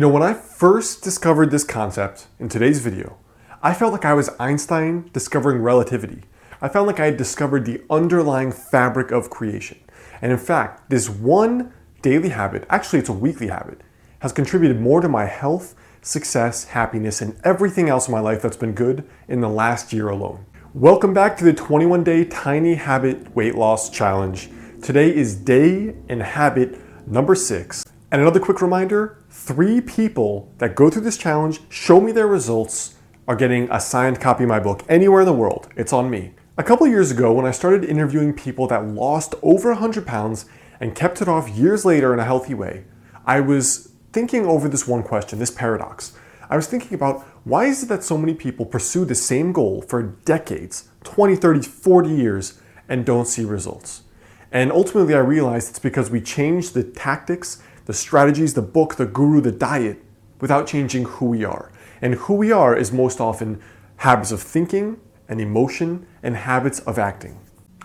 When I first discovered this concept in today's video, I felt like I was Einstein discovering relativity. I felt like I had discovered the underlying fabric of creation. And in fact, this one daily habit, actually it's a weekly habit, has contributed more to my health, success, happiness, and everything else in my life that's been good in the last year alone. Welcome back to the 21-day Tiny Habit Weight Loss Challenge. Today is day and habit number 6. And another quick reminder, 3 people that go through this challenge, show me their results, are getting a signed copy of my book anywhere in the world. It's on me. A couple years ago, when I started interviewing people that lost over 100 pounds and kept it off years later in a healthy way, I was thinking over this one question, this paradox. I was thinking about why is it that so many people pursue the same goal for decades, 20, 30, 40 years, and don't see results? And ultimately I realized it's because we changed the tactics, the strategies, the book, the guru, the diet, without changing who we are. And who we are is most often habits of thinking and emotion and habits of acting.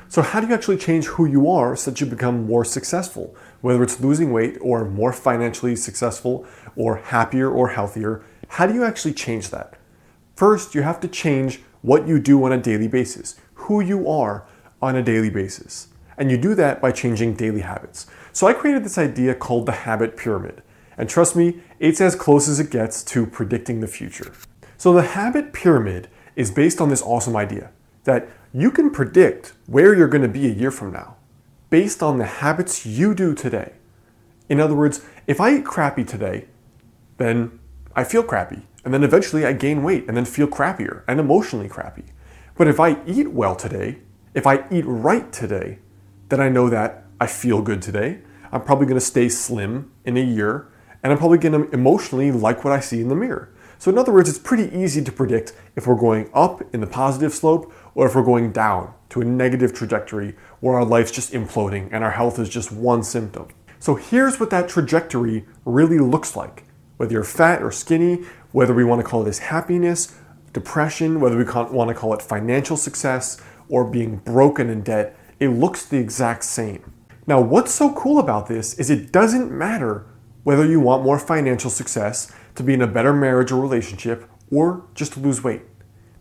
So how do you actually change who you are so that you become more successful? Whether it's losing weight or more financially successful or happier or healthier, how do you actually change that? First, you have to change what you do on a daily basis, who you are on a daily basis. And you do that by changing daily habits. So I created this idea called the habit pyramid. And trust me, it's as close as it gets to predicting the future. So the habit pyramid is based on this awesome idea that you can predict where you're going to be a year from now based on the habits you do today. In other words, if I eat crappy today, then I feel crappy. And then eventually I gain weight and then feel crappier and emotionally crappy. But if I eat well today, if I eat right today, then I know that I feel good today. I'm probably going to stay slim in a year, and I'm probably going to emotionally like what I see in the mirror. So in other words, it's pretty easy to predict if we're going up in the positive slope or if we're going down to a negative trajectory where our life's just imploding and our health is just one symptom. So here's what that trajectory really looks like. Whether you're fat or skinny, whether we want to call this happiness, depression, whether we want to call it financial success or being broken in debt, it looks the exact same. Now, what's so cool about this is it doesn't matter whether you want more financial success, to be in a better marriage or relationship, or just to lose weight.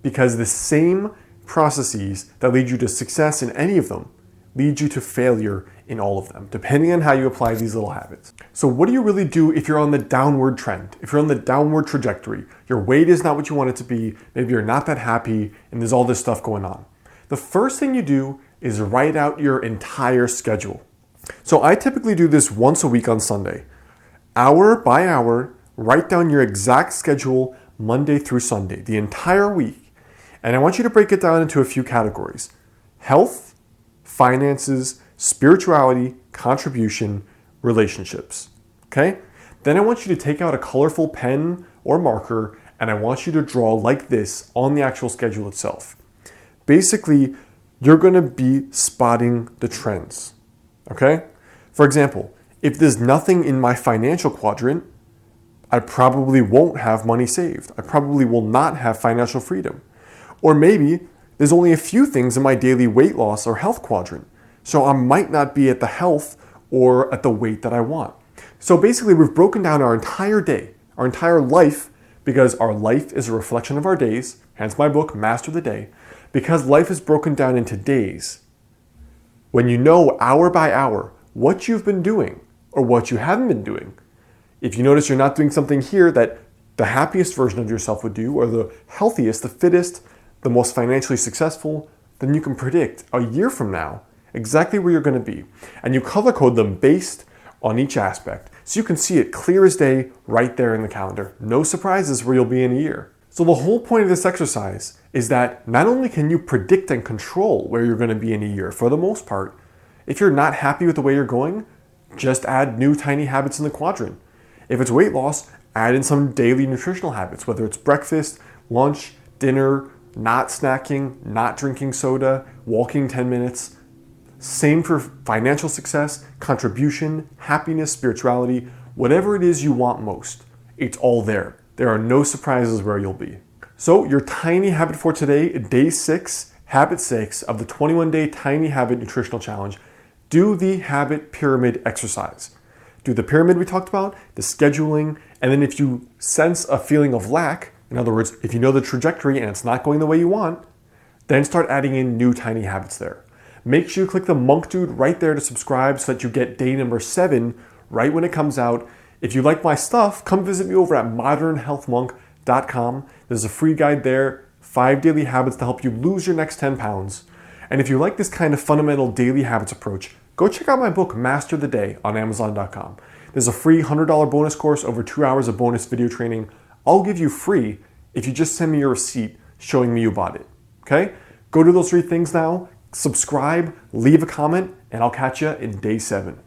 Because the same processes that lead you to success in any of them lead you to failure in all of them, depending on how you apply these little habits. So what do you really do if you're on the downward trend, if you're on the downward trajectory? Your weight is not what you want it to be, maybe you're not that happy, and there's all this stuff going on. The first thing you do is write out your entire schedule. So I typically do this once a week on Sunday. Hour by hour, write down your exact schedule Monday through Sunday, the entire week. And I want you to break it down into a few categories: health, finances, spirituality, contribution, relationships. Okay? Then I want you to take out a colorful pen or marker and I want you to draw like this on the actual schedule itself. Basically, you're going to be spotting the trends. Okay? For example, if there's nothing in my financial quadrant, I probably won't have money saved. I probably will not have financial freedom. Or maybe there's only a few things in my daily weight loss or health quadrant. So I might not be at the health or at the weight that I want. So basically we've broken down our entire day, our entire life, because our life is a reflection of our days, hence my book, Master the Day. Because life is broken down into days, when you know hour by hour what you've been doing or what you haven't been doing, if you notice you're not doing something here that the happiest version of yourself would do, or the healthiest, the fittest, the most financially successful, then you can predict a year from now exactly where you're going to be. And you color code them based on each aspect. So you can see it clear as day right there in the calendar. No surprises where you'll be in a year. So the whole point of this exercise is that not only can you predict and control where you're going to be in a year, for the most part, if you're not happy with the way you're going, just add new tiny habits in the quadrant. If it's weight loss, add in some daily nutritional habits, whether it's breakfast, lunch, dinner, not snacking, not drinking soda, walking 10 minutes. Same for financial success, contribution, happiness, spirituality, whatever it is you want most. It's all there. There are no surprises where you'll be. So your tiny habit for today, day 6, habit 6 of the 21-day Tiny Habit Nutritional Challenge, do the habit pyramid exercise. Do the pyramid we talked about, the scheduling, And then if you sense a feeling of lack, in other words, if you know the trajectory and it's not going the way you want, then start adding in new tiny habits there. Make sure you click the monk dude right there to subscribe so that you get day number 7 right when it comes out. If you like my stuff, come visit me over at modernhealthmonk.com. There's a free guide there, 5 daily habits to help you lose your next 10 pounds. And if you like this kind of fundamental daily habits approach, go check out my book, Master the Day, on Amazon.com. There's a free $100 bonus course, over 2 hours of bonus video training. I'll give you free if you just send me your receipt showing me you bought it. Okay? Go do those 3 things now, subscribe, leave a comment, and I'll catch you in day 7.